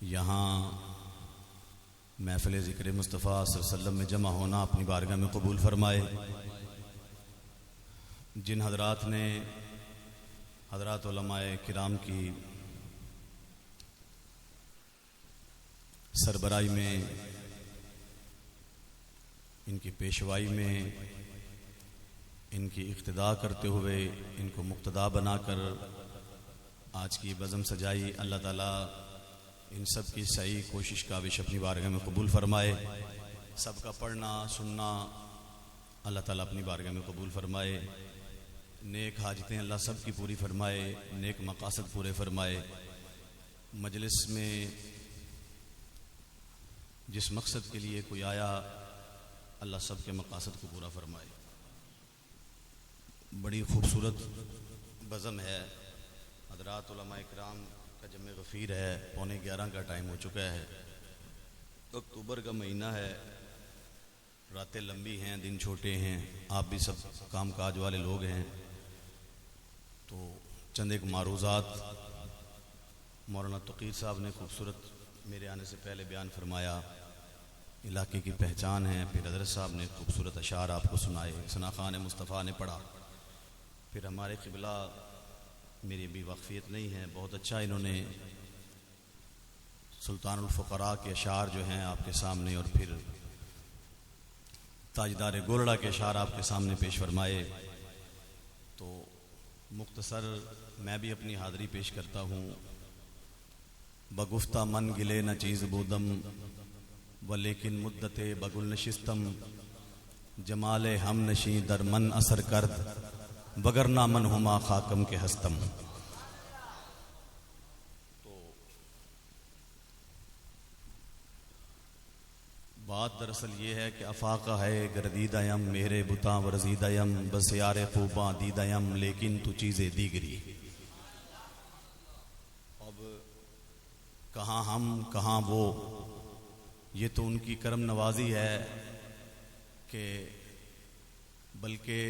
यहाँ महफ़िल ज़िक्र मुस्तफ़ा सल्लल्लाहु अलैहि वसल्लम में जमा होना अपनी बारगाह में कबूल फरमाए। जिन हजरात ने हजरात उलमाए किराम की सरबराही में, इनकी पेशवाई में, इनकी इक़्तिदा करते हुए इनको मुक़्तदा बनाकर आज की बज़म सजाई, अल्लाह ताला इन सब की सही कोशिश का विश अपनी बारगाह में कबूल फरमाए। सबका पढ़ना सुनना अल्लाह ताला अपनी बारगाह में कबूल फरमाए। नेक हाजतें अल्लाह सब की पूरी फरमाए, नेक मकासद पूरे फरमाए। मजलिस में जिस मकसद के लिए कोई आया अल्लाह सब के मकासद को पूरा फरमाए। बड़ी खूबसूरत बज़म है। हज़रात उलमा इकराम का जमे गफ़ीर है। 11:15 का टाइम हो चुका है। अक्टूबर का महीना है, रातें लंबी हैं, दिन छोटे हैं। आप भी सब काम काज वाले लोग हैं, तो चंद एक मारूज़ात मौलाना तक़ीर साहब ने खूबसूरत मेरे आने से पहले बयान फरमाया, इलाके की पहचान है। फिर हज़रत साहब ने खूबसूरत अशार आपको सुनाए, सना खान मुस्तफ़ा ने पढ़ा। फिर हमारे क़िबला, मेरी भी वाक़फ़ियत नहीं है, बहुत अच्छा इन्होंने सुल्तानुल फ़ुक़रा के अशार जो हैं आपके सामने, और फिर ताजदार गोलड़ा के अशार आपके सामने पेश फरमाए। तो मुख्तसर मैं भी अपनी हाज़री पेश करता हूँ। बगुफ्ता मन गिले न चीज़ बूदम व लेकिन मुद्दते बगुल नशिस्तम, जमाले हम नशी दर मन असर करद बगरना मन हुमा खाकम के हस्तम। तो बात दरअसल ये है कि अफाका है गर्दीदायम मेरे बुता वरजीदायम बस यार खूबा दीदायम लेकिन तू चीज़ें दीगरी। अब कहाँ हम कहाँ वो, ये तो उनकी करम नवाजी है कि बल्कि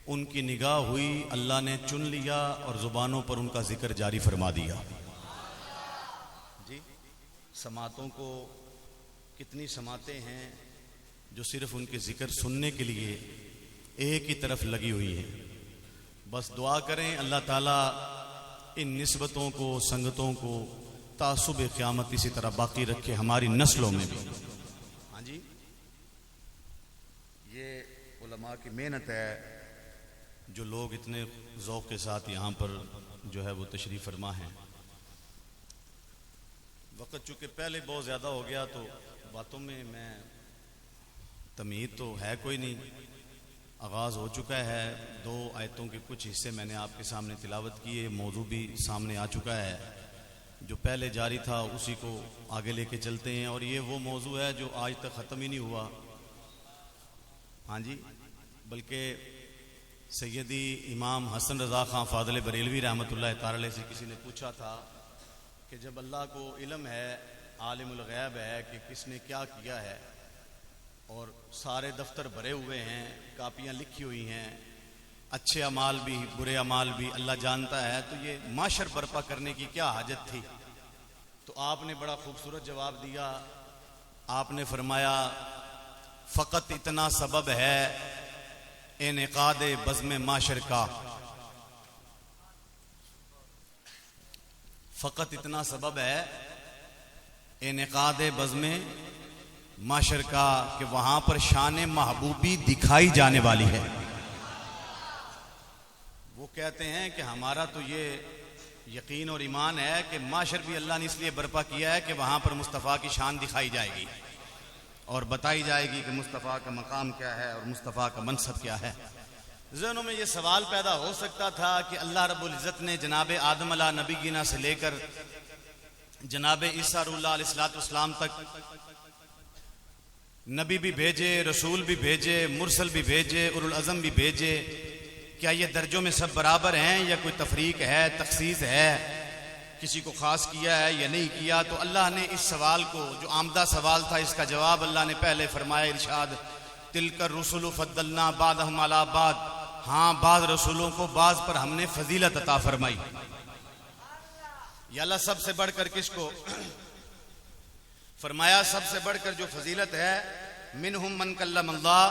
उनकी निगाह हुई, अल्लाह ने चुन लिया और ज़ुबानों पर उनका जिक्र जारी फरमा दिया। जी, समातों को कितनी समातें हैं जो सिर्फ उनके जिक्र सुनने के लिए एक ही तरफ लगी हुई हैं। बस दुआ करें अल्लाह ताला इन निस्बतों को, संगतों को तासुब क़यामत इसी तरह बाकी रखे हमारी नस्लों में भी। हाँ जी, ये उलमा की मेहनत है, जो लोग इतने ज़ौक़ के साथ यहाँ पर जो है वो तशरीफ़ फरमा हैं। वक़्त चूँकि पहले बहुत ज़्यादा हो गया, तो बातों में मैं तमीज़ तो है कोई नहीं। आगाज़ हो चुका है, 2 आयतों के कुछ हिस्से मैंने आपके सामने तिलावत किए, मौजू भी सामने आ चुका है। जो पहले जारी था उसी को आगे लेके चलते हैं, और ये वो मौजू है जो आज तक ख़त्म ही नहीं हुआ। हाँ जी, बल्कि सैयदी इमाम हसन रज़ा ख़ान फ़ाज़िल बरेलवी रहमतुल्लाह ताला से किसी ने पूछा था कि जब अल्लाह को इल्म है, आलिमुल ग़ैब है कि किसने क्या किया है, और सारे दफ्तर भरे हुए हैं, कापियाँ लिखी हुई हैं, अच्छे अमाल भी बुरे अमाल भी अल्लाह जानता है, तो ये माशर बर्पा करने की क्या हाजत थी। तो आपने बड़ा खूबसूरत जवाब दिया। आपने फरमाया फ़कत इतना सबब है इनेक़ाद बज़्म माशर का, फ़कत इतना सबब है इनेक़ाद बज़्म माशर का कि वहां पर शान महबूबी दिखाई जाने वाली है। वो कहते हैं कि हमारा तो ये यकीन और ईमान है कि माशर भी अल्लाह ने इसलिए बर्पा किया है कि वहां पर मुस्तफ़ा की शान दिखाई जाएगी और बताई जाएगी कि मुस्तफ़ा का मकाम क्या है और मुस्तफ़ा का मनसब क्या है। ज़हनों में ये सवाल पैदा हो सकता था कि अल्लाह रब्बुल इज़्ज़त ने जनाब आदम अला नबीना से लेकर जनाब ईसा अलैहिस्सलाम तक नबी भी भेजे, रसूल भी भेजे, मुरसल भी भेजे, उलुल अज़म भी भेजे, क्या ये दर्जों में सब बराबर हैं या कोई तफरीक है, तखसीस है, किसी को ख़ास किया है या नहीं किया। तो अल्लाह ने इस सवाल को, जो आमदा सवाल था, इसका जवाब अल्लाह ने पहले फरमाया, इरशाद तिलकर रसूल फद्दलना बादहुम अला बाद, हाँ बाद रसूलों को बाज पर हमने फजीलत अता फरमाई। या अल्लाह सबसे बढ़कर किसको, फरमाया सबसे बढ़कर जो फजीलत है, मिनहुम मन कल्लमल्लाह,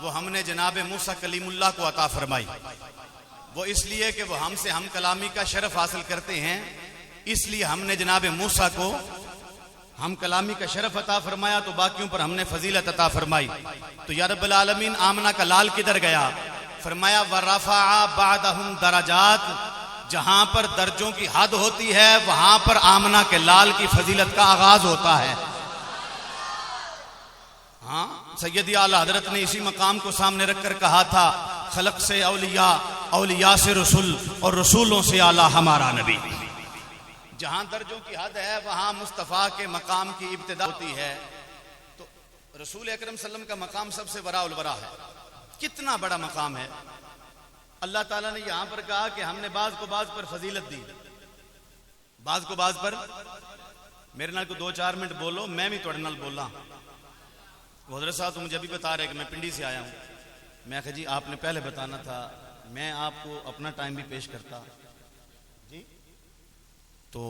वो हमने जनाब मूसा कलीमुल्लाह को अता फरमाई। वो इसलिए कि वो हमसे हम कलामी का शरफ हासिल करते हैं, इसलिए हमने जनाब मूसा को हम कलामी का शरफ अता फरमाया, तो बाकियों पर हमने फजीलत अता फरमाई। तो या रब्बुल आलमीन आमना का लाल किधर गया? फरमाया वरफ़अ बअदहुम दरजात, जहां पर दर्जों की हद होती है वहां पर आमना के लाल की फजीलत का आगाज होता है। हाँ, सैयदी आला हजरत ने इसी मकाम को सामने रखकर कहा था, खलक से औलिया, औलिया से रसूल, और रसूलों से आला हमारा नबी। जहां दर्जों की हद है वहां मुस्तफा के मकाम की इब्तिदा होती है। तो रसूल अकरम सल्लल्लाहु अलैहि वसल्लम का मकाम सबसे वराउल वरा है। कितना बड़ा मकाम है। अल्लाह ताला ने यहां पर कहा कि हमने बाज को बाज पर फजीलत दी, बाज को बाज पर। मेरे नाल को 2-4 मिनट बोलो, मैं भी थोड़े नाल बोला। हजरत साहब तो मुझे अभी बता रहे कि मैं पिंडी से आया हूं। मैं कहा जी आपने पहले बताना था, मैं आपको अपना टाइम भी पेश करता जी। तो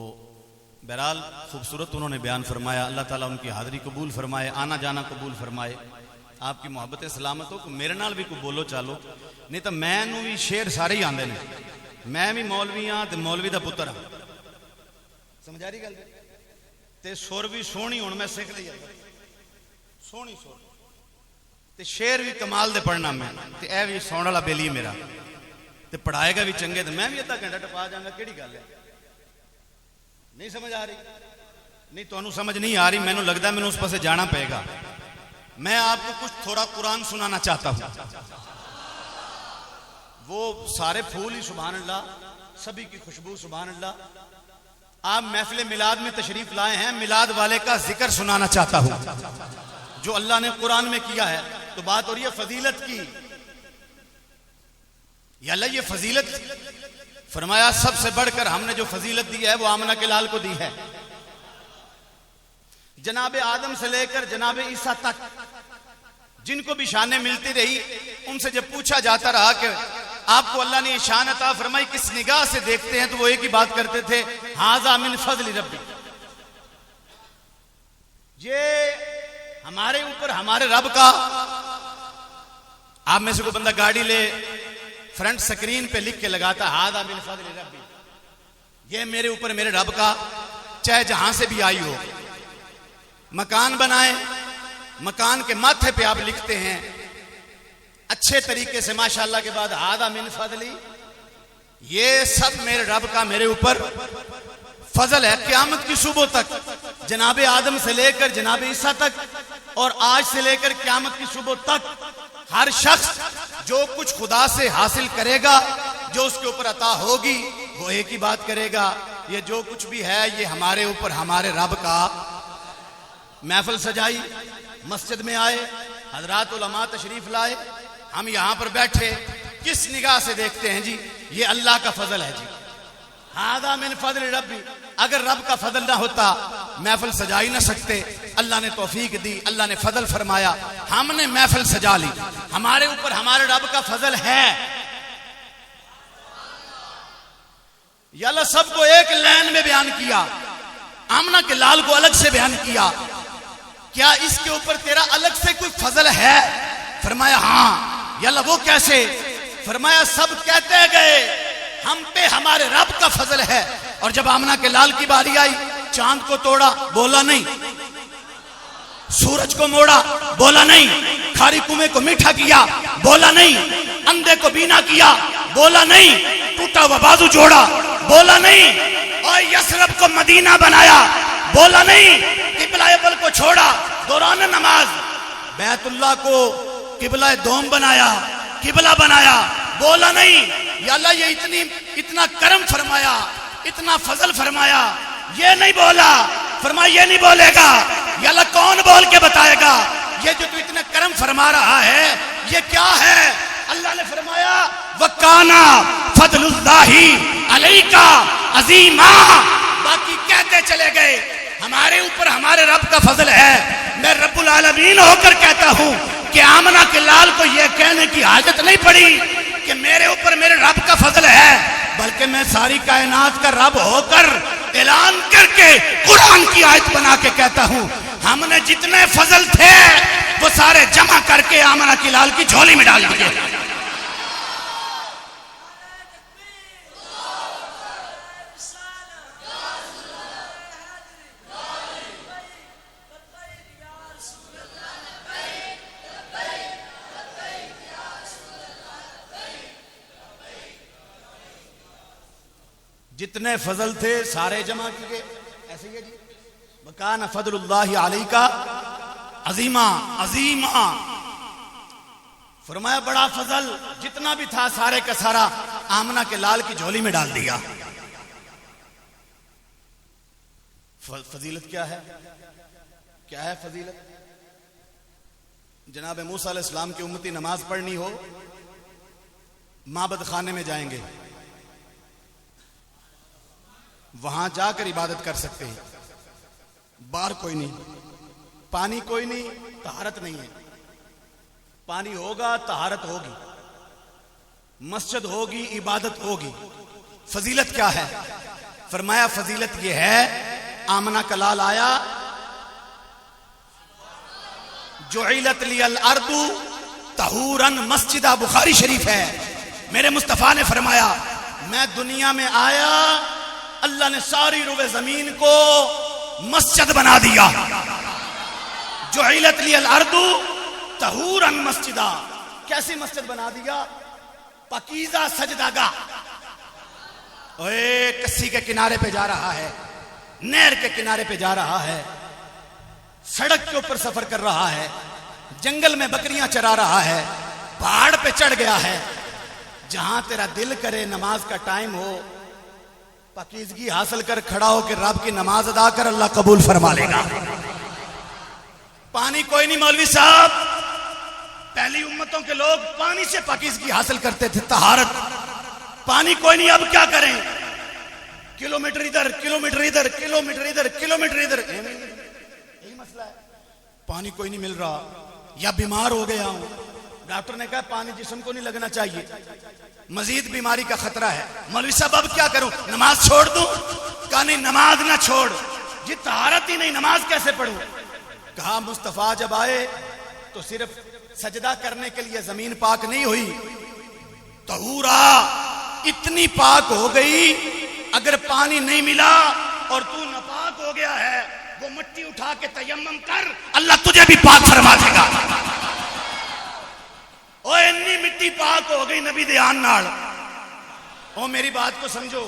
बहरहाल खूबसूरत उन्होंने बयान फरमाया। अल्लाह ताला उनकी हाज़री कबूल फरमाए, आना जाना कबूल फरमाए, आपकी मोहब्बत सलामत हो। मेरे नाल भी कोई बोलो चालो, नहीं तो मैनू भी शेर सारे ही आंदे ने। मैं भी मौलवी हाँ ते मौलवी दा पुत्र हाँ, समझा रही गल? ते सुर भी सोहनी हुण मैं सिख ली, सोहनी सुर ते शेर भी कमाल दे पढ़ना मैं, ते ऐ भी सौण वाला बेली मेरा, ते पढ़ाएगा भी चंगे, ते मैं भी अद्धा घंटा टपा जाऊंगा। केड़ी गल है? नहीं समझ आ रही? नहीं तुहानू समझ नहीं आ रही, मैनू लगता मैनू उस पासे जाना पड़ेगा। मैं आपको कुछ थोड़ा कुरान सुनाना चाहता हूं। वो सारे फूल ही सुभान अल्लाह, सभी की खुशबू सुभान अल्लाह। आप महफिल मिलाद में तशरीफ लाए हैं, मिलाद वाले का जिक्र सुनाना चाहता हूं जो अल्लाह ने कुरान में किया है। तो बात हो रही है फजीलत की, या अल्लाह ये फजीलत फरमाया सबसे बढ़कर हमने जो फजीलत दी है वो आमना के लाल को दी है। जनाबे आदम से लेकर जनाबे ईसा तक जिनको भी शानें मिलती रही, उनसे जब पूछा जाता रहा कि आपको अल्लाह ने शान अता फरमाई किस निगाह से देखते हैं, तो वो एक ही बात करते थे, हाज़ा मिन फज़्ल रब्बी, ये हमारे ऊपर हमारे रब का। आप में से कोई बंदा गाड़ी ले, फ्रंट स्क्रीन पे लिख के लगाता हाज़ा मिन फज़्ल रब्बी, ये मेरे ऊपर मेरे रब का, चाहे जहां से भी आई हो। मकान बनाए, मकान के माथे पे आप लिखते हैं अच्छे तरीके से माशाअल्लाह के बाद हाज़ा मिन फज़ली, ये सब मेरे रब का मेरे ऊपर फजल है। क़यामत की सुबह तक जनाबे आदम से लेकर जनाबे ईसा तक, और आज से लेकर क़यामत की सुबह तक हर शख्स जो कुछ खुदा से हासिल करेगा, जो उसके ऊपर अता होगी, वो एक ही बात करेगा, ये जो कुछ भी है ये हमारे ऊपर हमारे रब का। महफिल सजाई, मस्जिद में आए, हजरात उलमा तशरीफ लाए, हम यहां पर बैठे, किस निगाह से देखते हैं जी? ये अल्लाह का फजल है जी, हाज़ा मिन फज़ल रब्बी। अगर रब का फजल ना होता महफिल सजा ही ना सकते। अल्लाह ने तौफीक दी, अल्लाह ने फजल फरमाया, हमने महफिल सजा ली, हमारे ऊपर हमारे रब का फजल है। या अल्लाह सबको एक लाइन में बयान किया, आमना के लाल को अलग से बयान किया, क्या इसके ऊपर तेरा अलग से कोई फजल है? फरमाया हाँ। या अल्लाह वो कैसे? फरमाया सब कहते गए हम पे हमारे रब का फजल है, और जब आमना के लाल की बारी आई, चांद को तोड़ा, बोला नहीं, सूरज को मोड़ा, बोला नहीं, खारी कुएं को मीठा किया, बोला नहीं, अंधे को बीना किया, बोला नहीं, टूटा हुआ बाजू जोड़ा, बोला नहीं, और यसरब को मदीना बनाया, बोला नहीं, किबला अव्वल को छोड़ा, दौरान नमाज बैतुल्लाह को किबला दोम बनाया, किबला बनाया, बोला नहीं। या अल्लाह ये इतना करम फरमाया, इतना फजल फरमाया, ये नहीं बोला। फरमाया ये नहीं बोलेगा, या अल्लाह कौन बोल के बताएगा? ये जो तू इतना करम फरमा रहा है ये क्या है? अल्लाह ने फरमाया वकाना फजलुल्लाहि अलैका अजीमा। बाकी कहते चले गए हमारे ऊपर हमारे रब का फजल है। मैं रब्बुल आलमीन होकर कहता हूं कि आमना के लाल को यह कहने की हाजत नहीं पड़ी कि मेरे ऊपर मेरे रब का फजल है, बल्कि मैं सारी कायनात का रब होकर ऐलान करके कुरान की आयत बना के कहता हूं हमने जितने फजल थे वो सारे जमा करके आमना की लाल की झोली में डाल दिए। जितने फजल थे सारे जमा किए। ऐसे ही है जी, वकान फजलुल्लाहि अलैका अजीमा अजीमा, फरमाया बड़ा फजल जितना भी था सारे का सारा आमना के लाल की झोली में डाल दिया। फजीलत क्या है? क्या है फजीलत? जनाब मूसा अलैहिस्सलाम की उम्मती नमाज पढ़नी हो, माबद खाने में जाएंगे, वहां जाकर इबादत कर सकते हैं। बाहर कोई नहीं, पानी कोई नहीं, तहारत नहीं है। पानी होगा, तहारत होगी, मस्जिद होगी, इबादत होगी। फजीलत क्या है? फरमाया फजीलत यह है, आमना का लाल आया, जुइलत लियल अर्दु तहूरन मस्जिदा, बुखारी शरीफ है। मेरे मुस्तफा ने फरमाया मैं दुनिया में आया, अल्लाह ने सारी रुवे जमीन को मस्जिद बना दिया। जुइलत लियल अर्दु तहूरन मस्जिदा, कैसी मस्जिद बना दिया? पकीज़ा सजदागाह। ओए कस्सी के किनारे पे जा रहा है, नहर के किनारे पे जा रहा है, सड़क के ऊपर सफर कर रहा है, जंगल में बकरियां चरा रहा है, पहाड़ पे चढ़ गया है, जहां तेरा दिल करे नमाज का टाइम हो, पाकीज़गी हासिल कर खड़ा होकर रब की नमाज अदा कर, अल्लाह कबूल फरमा लेगा। पानी कोई नहीं मौलवी साहब, पहली उम्मतों के लोग पानी से पाकीज़गी हासिल करते थे, तहारत। पानी कोई नहीं, अब क्या करें? किलोमीटर इधर, किलोमीटर इधर, किलोमीटर इधर, किलोमीटर इधर, यही मसला है। पानी कोई नहीं मिल रहा, या बीमार हो गया हूं, डॉक्टर ने कहा पानी जिस्म को नहीं लगना चाहिए, मजीद बीमारी का खतरा है। मौलवी साहब अब क्या करूं? नमाज छोड़ दूं? कहा नहीं, नमाज ना छोड़, जी तहारत ही नहीं, नमाज कैसे पढ़ूं? कहा मुस्तफा जब आए तो सिर्फ सजदा करने के लिए जमीन पाक नहीं हुई, तहूरा इतनी पाक हो गई, अगर पानी नहीं मिला और तू नापाक हो गया है, वो मिट्टी उठा के तयम्मुम कर, अल्लाह तुझे भी पाक फरमा देगा। ओ इतनी मिट्टी पाक हो गई नबी दे आन नाल। ओ मेरी बात को समझो,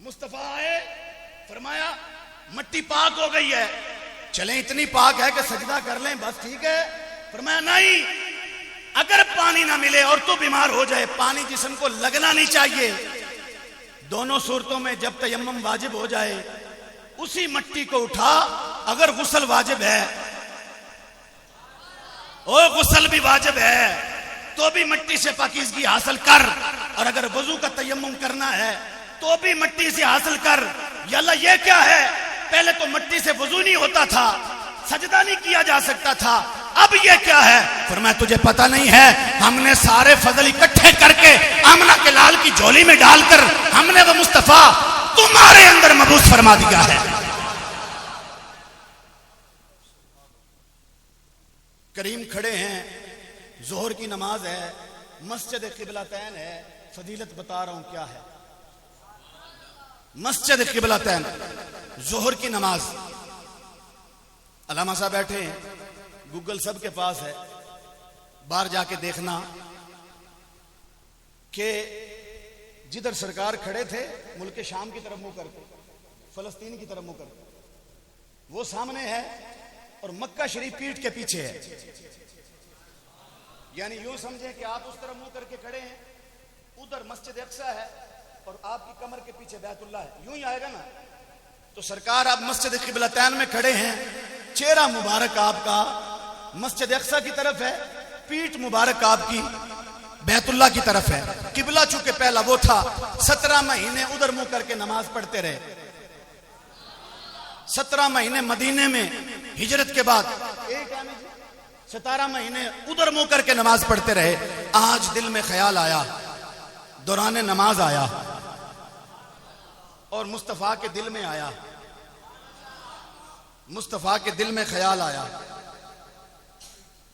मुस्तफा आए, फरमाया मिट्टी पाक हो गई है, चलें इतनी पाक है कि सजदा कर लें, बस ठीक है। फरमाया नहीं, अगर पानी ना मिले और तो बीमार हो जाए, पानी जिस्म को लगना नहीं चाहिए। दोनों सूरतों में जब तयम्मुम वाजिब हो जाए, उसी मिट्टी को उठा, अगर गुस्ल वाजिब है, ओ गुस्ल भी वाजिब है, तो भी मिट्टी से पाकीज़गी हासिल कर, और अगर वजू का तयम्मुम करना है तो भी मिट्टी से हासिल कर। या अल्लाह ये क्या है? पहले तो मिट्टी से वजू नहीं होता था, सजदा नहीं किया जा सकता था, अब ये क्या है? फरमाया तुझे पता नहीं है, हमने सारे फजल इकट्ठे करके आमना के लाल की झोली में डालकर हमने वो मुस्तफा तुम्हारे अंदर मबूस फरमा दिया है। करीम खड़े हैं, जोहर की नमाज है, मस्जिद किबलातैन है, फजीलत बता रहा हूं क्या है। मस्जिद किबलातैन, जोहर की नमाज, अलामा साहब बैठे हैं, गूगल सबके पास है, बाहर जाके देखना कि जिधर सरकार खड़े थे मुल्क शाम की तरफ मुंह करके, फलस्तीन की तरफ मुंह करके, वो सामने है और मक्का शरीफ पीठ के पीछे है। यानी यूं समझे कि आप उस तरफ मुंह करके खड़े हैं, उधर मस्जिद अक्सा है और आपकी कमर के पीछे बैतुल्लाह है, यूं ही आएगा ना। तो सरकार आप मस्जिद किबलातैन में खड़े हैं, चेहरा मुबारक आपका मस्जिद अक्सा की तरफ है, पीठ मुबारक आपकी बैतुल्लाह की तरफ है। किबला चूंकि पहला वो था, 17 महीने उधर मुंह करके नमाज पढ़ते रहे। 17 महीने मदीने में हिजरत के बाद, 17 महीने उधर मुंह करके नमाज पढ़ते रहे। आज दिल में ख्याल आया, दौरान नमाज आया और मुस्तफा के दिल में आया, मुस्तफा के दिल में ख्याल आया,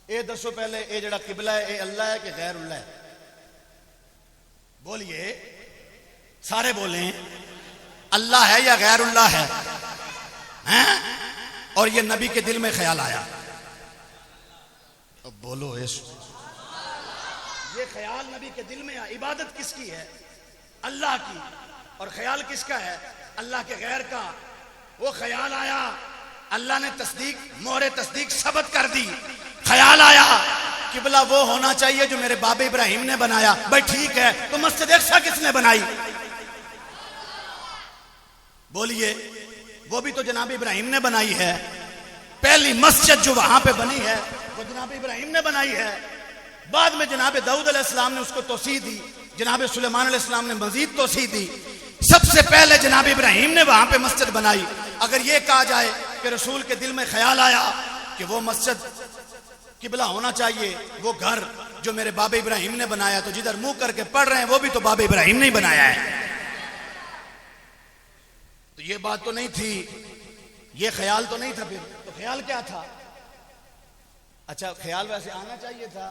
ये दसो पहले ये जड़ा किबला है ये अल्लाह है कि गैरुल्लाह है? बोलिए, सारे बोलें, अल्लाह है या गैरुल्लाह है? हैं? और ये नबी के दिल में ख्याल आया। अब बोलो ये ख्याल नबी के दिल में आया। इबादत किसकी है? अल्लाह की। और ख्याल किसका है? अल्लाह के गैर का। वो ख्याल आया, अल्लाह ने तस्दीक, मोहरे तस्दीक सबत कर दी। ख्याल आया किबला वो होना चाहिए जो मेरे बाबा इब्राहिम ने बनाया। भाई ठीक है, तो मस्जिद अक्सा किसने बनाई? बोलिए, वो भी तो जनाब इब्राहिम ने बनाई है। पहली मस्जिद जो वहां पे बनी है वो जनाब इब्राहिम ने बनाई है। बाद में जनाब दाऊद अलैहिस्सलाम ने उसको तोसी दी, जनाब सुलेमान अलैहिस्सलाम ने मजीद तोसी दी। सबसे पहले जनाब इब्राहिम ने वहां पे मस्जिद बनाई। अगर ये कहा जाए कि रसूल के दिल में ख्याल आया कि वो मस्जिद किबला होना चाहिए, वो घर जो मेरे बाबा इब्राहिम ने बनाया, तो जिधर मुंह करके पढ़ रहे हैं वो भी तो बाबा इब्राहिम ने ही बनाया है। तो ये बात तो नहीं थी, ये ख्याल तो नहीं था। फिर तो ख्याल क्या था? अच्छा, ख्याल वैसे आना चाहिए था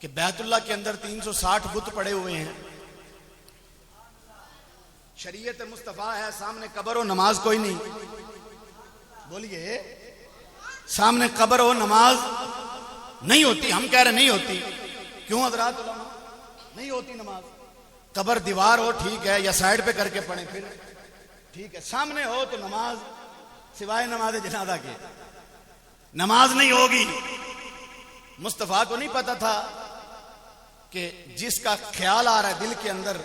कि बैतुल्लाह के अंदर 360 बुत पड़े हुए हैं, शरीयत मुस्तफा है, सामने कब्र हो नमाज कोई नहीं। बोलिए, सामने कब्र हो नमाज नहीं होती। हम कह रहे नहीं होती। क्यों हजरात उलमा? नहीं होती नमाज। कब्र दीवार हो ठीक है, या साइड पे करके पढ़े फिर ठीक है। सामने हो तो नमाज सिवाय नमाज जनाजा के नमाज नहीं होगी। मुस्तफा को नहीं पता था कि जिसका ख्याल आ रहा है दिल के अंदर,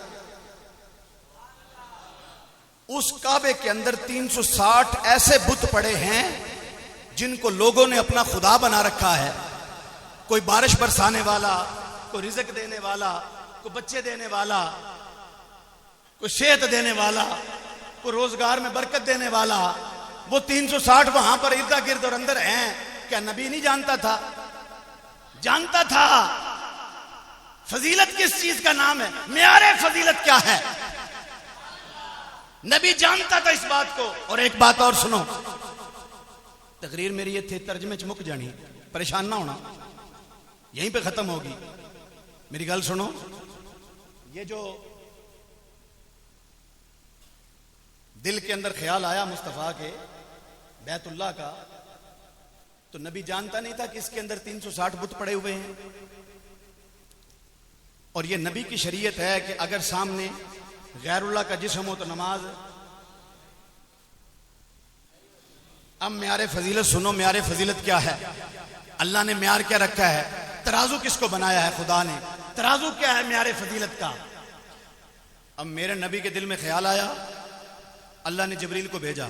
उस काबे के अंदर 360 ऐसे बुत पड़े हैं जिनको लोगों ने अपना खुदा बना रखा है। कोई बारिश बरसाने वाला, कोई रिज़्क देने वाला, कोई बच्चे देने वाला, कोई सेहत देने वाला, कोई रोजगार में बरकत देने वाला। वो 360 वहां पर इर्दा गिर्द और अंदर हैं। क्या नबी नहीं जानता था? जानता था। फजीलत किस चीज का नाम है? मेयारे फजीलत क्या है? नबी जानता था इस बात को। और एक बात और सुनो, तकरीर मेरी ये थे तर्जमे च मुक जानी, परेशान ना होना, यहीं पे खत्म होगी। मेरी गल सुनो, ये जो दिल के अंदर ख्याल आया मुस्तफा के बैतुल्लाह का, तो नबी जानता नहीं था कि इसके अंदर 360 बुत पड़े हुए हैं। और ये नबी की शरीयत है कि अगर सामने गैरुल्लाह का जिस्म हो तो नमाज। अब म्यारे फजीलत सुनो, म्यारे फजीलत क्या है? अल्लाह ने म्यार क्या रखा है? तराजू किसको बनाया है? खुदा ने। तराजू क्या है म्यारे फजीलत का? अब मेरे नबी के दिल में ख्याल आया, अल्लाह ने जबरील को भेजा।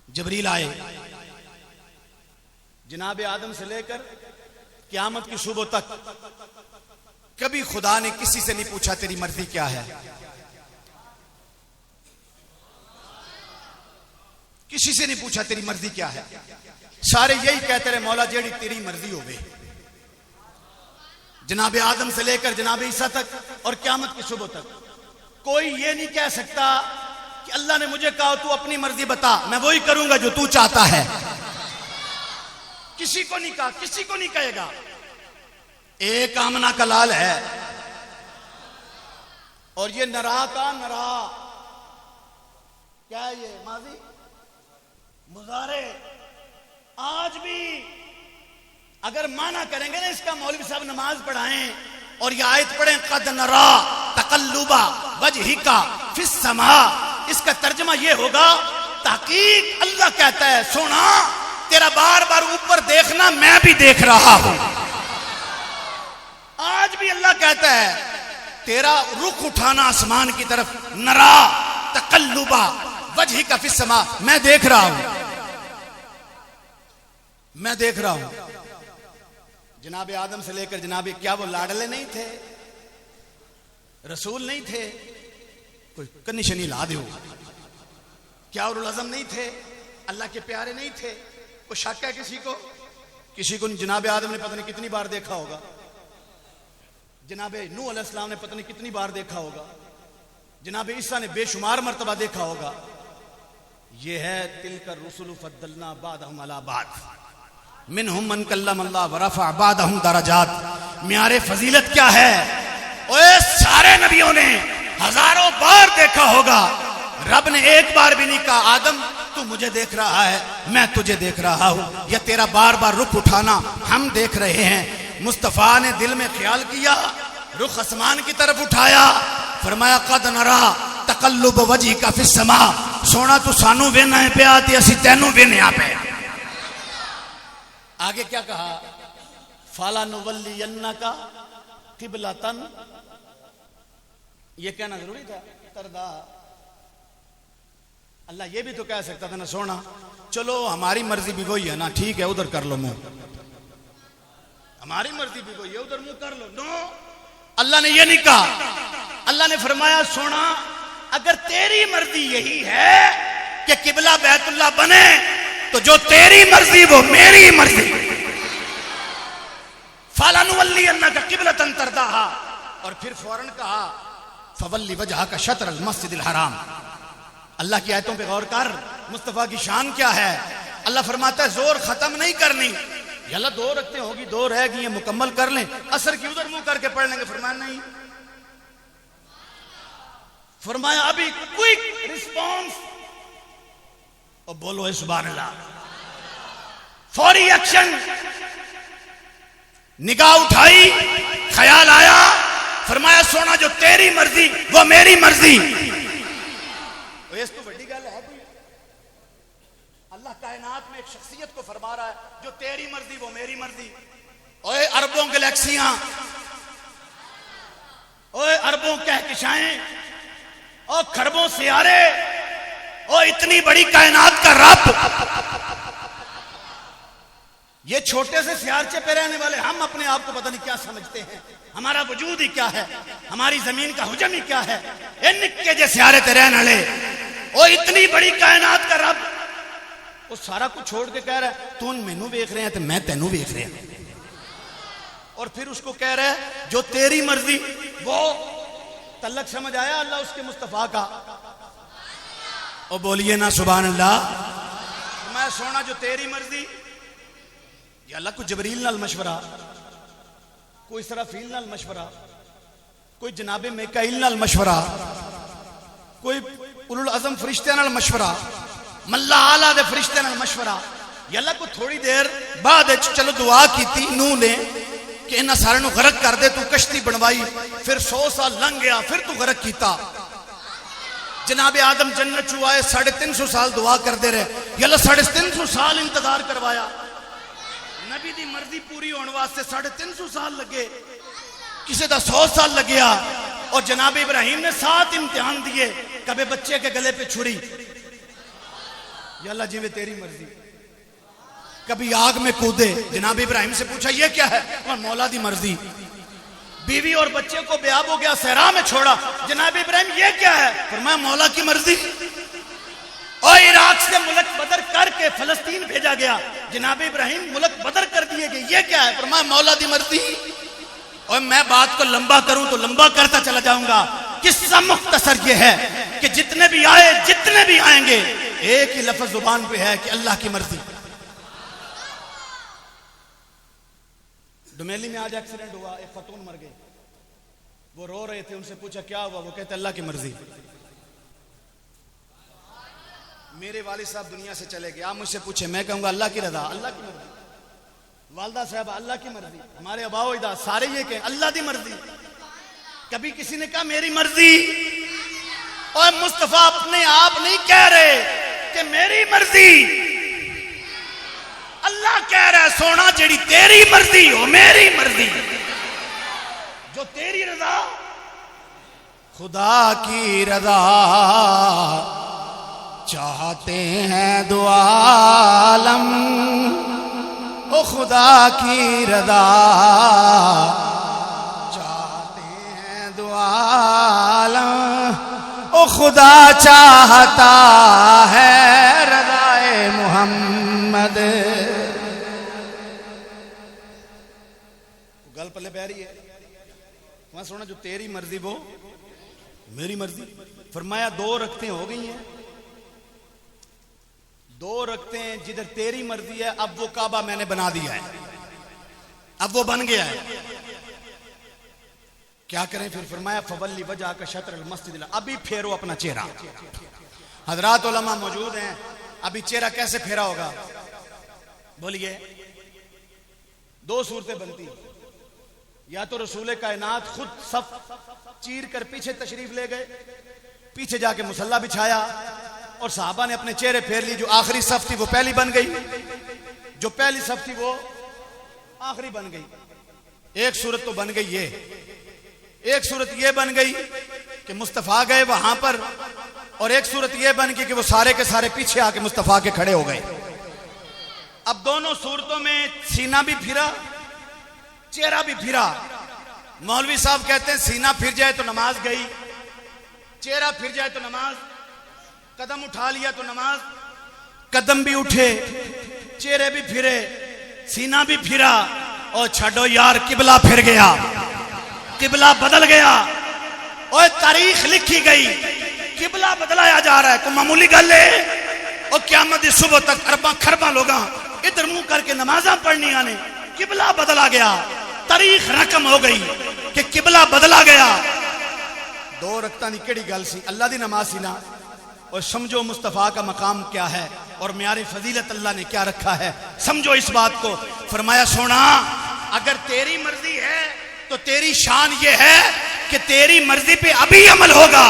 जबरील आए, जनाब आदम से लेकर क़यामत की सुबह तक कभी खुदा ने किसी से नहीं पूछा तेरी मर्जी क्या है। किसी से नहीं पूछा तेरी मर्जी क्या है। सारे यही कहते रहे, मौला जेड़ी तेरी मर्जी हो गई। जनाब आदम से लेकर जनाब ईसा तक और क़यामत की सुबह तक कोई ये नहीं कह सकता कि अल्लाह ने मुझे कहा तू अपनी मर्जी बता, मैं वही करूंगा जो तू चाहता है। किसी को नहीं कहा, किसी को नहीं कहेगा। एक आमना का लाल है और ये नरा का नरा क्या है? ये माजी मुजारे। आज भी अगर माना करेंगे ना इसका, मौलवी साहब नमाज पढ़ाएं और ये आयत पढ़ें, कद नरा तकल्लुबा वजहिका फिस समा, इसका तर्जमा ये होगा, तहकीक अल्लाह कहता है सोना तेरा बार बार ऊपर देखना मैं भी देख रहा हूं। आज भी अल्लाह कहता है तेरा रुख उठाना आसमान की तरफ, नरा तकल्लुबा वजहिका फिस समा, मैं देख रहा हूं, मैं देख रहा हूं। जनाब आदम से लेकर जनाब, क्या वो लाडले नहीं थे? रसूल नहीं थे? कोई कन्नी शनी ला दो। क्या उलुल अज़म नहीं थे? अल्लाह के प्यारे नहीं थे? कोई शक है किसी को? किसी को जनाब आदम ने पता नहीं कितनी बार देखा होगा, जनाब नूह अलैहिस्सलाम ने पता नहीं कितनी बार देखा होगा, जनाब ईसा ने बेशुमार मर्तबा देखा होगा, ये है तिलकर रुसुल फद्दलना बादहुम अला बाद मिनहुम मन कल्लम अल्लाह व रफअ बादहुम दरजात। म्यारे फजीलत क्या है? ओए सारे नबियों ने हजारों बार देखा होगा, रब ने एक बार भी नहीं कहा आदम तू मुझे देख रहा है, मैं तुझे देख रहा हूं, या तेरा बार बार रुख उठाना हम देख रहे हैं। मुस्तफा ने दिल में ख्याल किया, रुख आसमान की तरफ उठाया, फरमाया कद नरा तकल्लुब वजी का फिस समा। सोना तू सानू वेना है पे आती असी तैनू वेने पे। आगे क्या कहा? फाला नुवल्लियन्ना का किबलतन, ये कहना जरूरी था तरदा। अल्लाह ये भी तो कह सकता था ना सोना चलो हमारी मर्जी भी वही है ना, ठीक है उधर कर लो मुंह, हमारी मर्जी भी वही है उधर मुंह कर लो। नो, अल्लाह ने ये नहीं कहा। अल्लाह ने फरमाया सोना अगर तेरी मर्जी यही है कि किबला बैतुल्लाह बने तो जो तेरी मर्जी वो मेरी मर्जी। फालानुवल्लियन्ना का किबलतन तरदाहा, और फिर फौरन कहा फवल्ली वजहा का शतर मस्जिदिल हराम। अल्लाह की आयतों पे गौर कर, मुस्तफा की शान क्या है। अल्लाह फरमाता है जोर खत्म नहीं करनी, अल्लाह दो रखते होगी, दो रह गई मुकम्मल कर लें, असर की उधर मुंह करके पढ़ लेंगे। फरमाया नहीं, फरमाया अभी क्विक रिस्पॉन्स, और बोलो सुभान अल्लाह, फौरी एक्शन। निगाह उठाई, ख्याल आया, फरमाया सोना जो तेरी मर्जी वो मेरी मर्जी। तो बड़ी गल है कोई? अल्लाह कायनात में एक शख्सियत को फरमा रहा है जो तेरी मर्जी वो मेरी मर्जी। ओए अरबों गैलेक्सियां, ओए अरबों कहकशाएं, और खरबों सियारे, और इतनी बड़ी कायनात का रब, ये छोटे से सियारचे पे रहने वाले हम अपने आप को पता नहीं क्या समझते हैं, हमारा वजूद ही क्या है, हमारी जमीन का हुजम ही क्या है। ये निक्के जे सियारे ते रहने वाले, ओ इतनी बड़ी कायनात का रब, वो सारा कुछ छोड़ के कह रहा है तू मैनू वेख रहे हैं तो मैं तेनू वेख रहा हूं, और फिर उसको कह रहा है जो तेरी मर्जी वो। तल्लक समझ आया अल्लाह उसके मुस्तफा का? और बोलिए ना सुभान अल्लाह। मैं सोना जो तेरी मर्जी, या अल्लाह को जबरील नाल मशवरा, कोई इसराफील नाल मशवरा, कोई जनाबे मिकाईल नाल मशवरा, कोई उलुल अज़म फरिश्ते नाल मशवरा, मल्ला आला दे फरिश्ते नाल मशवरा। या अल्लाह को थोड़ी देर बाद चलो दुआ की नूह ने कि इन्हां सारे नूं गरक कर दे, तू कश्ती बनवाई, फिर 100 साल लंघ गया, फिर तू गरक कीता। जनाबे आदम जन्नत चू आए, 350 साल दुआ करते रहे, या अल्लाह 350 साल इंतजार करवाया। नबी दी मर्जी पूरी होने वास्ते 350 साल लगे, किसी का 100 साल लगे। और जनाब इब्राहिम ने 7 इम्तिहान दिए, कभी बच्चे के गले पे छुरी, या अल्लाह जिवे तेरी मर्जी। कभी आग में कूदे, जनाब इब्राहिम से पूछा ये क्या है, और मौला दी मर्जी। बीवी और बच्चे को बेआब हो गया, सहरा में छोड़ा, जनाब इब्राहिम ये क्या है, फरमाया मौला की मर्जी। और इराक से मुल्क बदर करके फलस्तीन भेजा गया, जनाब इब्राहिम मुल्क बदर कर दिए गए, ये क्या है, फरमाया मौला दी मर्जी। और मैं बात को लंबा करूं तो लंबा करता चला जाऊंगा। किस्सा मुख्तसर ये है कि जितने भी आए, जितने भी आएंगे, एक ही लफ्ज जुबान पे है कि अल्लाह की मर्जी। डुमेली में आज एक्सीडेंट हुआ, एक खतून मर गई, वो रो रहे थे, उनसे पूछा क्या हुआ, वो कहते अल्लाह की मर्जी। मेरे वालिद साहब दुनिया से चले गए, आप मुझसे पूछे, मैं कहूंगा अल्लाह की रजा, अल्लाह की मर्जी। वालदा साहब अल्लाह की मर्जी, हमारे अबाओ इदा सारे ये कहें अल्लाह की मर्जी। कभी किसी ने कहा मेरी मर्जी? और मुस्तफा अपने आप नहीं कह रहे कि मेरी मर्जी, अल्लाह कह रहा है सोना जेड़ी तेरी मर्जी हो मेरी मर्जी, जो तेरी रजा, खुदा की रजा चाहते हैं दो आलम, ओ खुदा की रजा चाहते हैं दो आलम, ओ खुदा चाहता है रज़ाए मोहम्मद। गल पल्ले पै रही है, वहां सोना जो तेरी मर्जी वो मेरी मर्जी। फरमाया 2 रखते हो गई हैं, 2 रखतें जिधर तेरी मर्जी है, अब वो काबा मैंने बना दिया है, अब वो बन गया है, क्या करें फिर? फरमाया फवल्ली वजह का शतर अल मस्जिद, अभी फेरो अपना चेहरा। हजरात उलमा मौजूद हैं, अभी चेहरा कैसे फेरा होगा? बोलिए। 2 सूरतें बनती, या तो रसूल कायनात खुद सफ चीर कर पीछे तशरीफ ले गए, पीछे जाके मुसल्ला बिछाया और सहाबा ने अपने चेहरे फेर ली। जो आखिरी सफ थी वो पहली बन गई, जो पहली सफ थी वो आखिरी बन गई। एक सूरत तो बन गई ये, एक सूरत ये बन गई कि मुस्तफा गए वहां पर, और एक सूरत ये बन गई कि वो सारे के सारे पीछे आके मुस्तफा के खड़े हो गए। अब दोनों सूरतों में सीना भी फिरा, चेहरा भी फिरा। मौलवी साहब कहते हैं सीना फिर जाए तो नमाज गई, चेहरा फिर जाए तो नमाज, कदम उठा लिया तो नमाज, कदम भी उठे, चेहरे भी फिरे, सीना भी फिरा, और छड़ो यार किबला फिर गया, किबला बदल गया, और तारीख लिखी गई, किबला बदलाया जा रहा है। कोई मामूली गल है? और क़यामत की सुबह तक अरबा खरबा लोग इधर मुंह करके नमाजा पढ़नी आने, किबला बदला गया, तारीख रकम हो गई कि किबला बदला गया। 2 रकतां दी केड़ी गल सी? अल्लाह दी नमाज सी ना। और समझो मुस्तफा का मकाम क्या है और म्यारे फजीलत अल्लाह ने क्या रखा है, समझो इस बात को। फरमाया सोना, अगर तेरी मर्जी है तो तेरी शान ये है कि तेरी मर्जी पे अभी अमल होगा।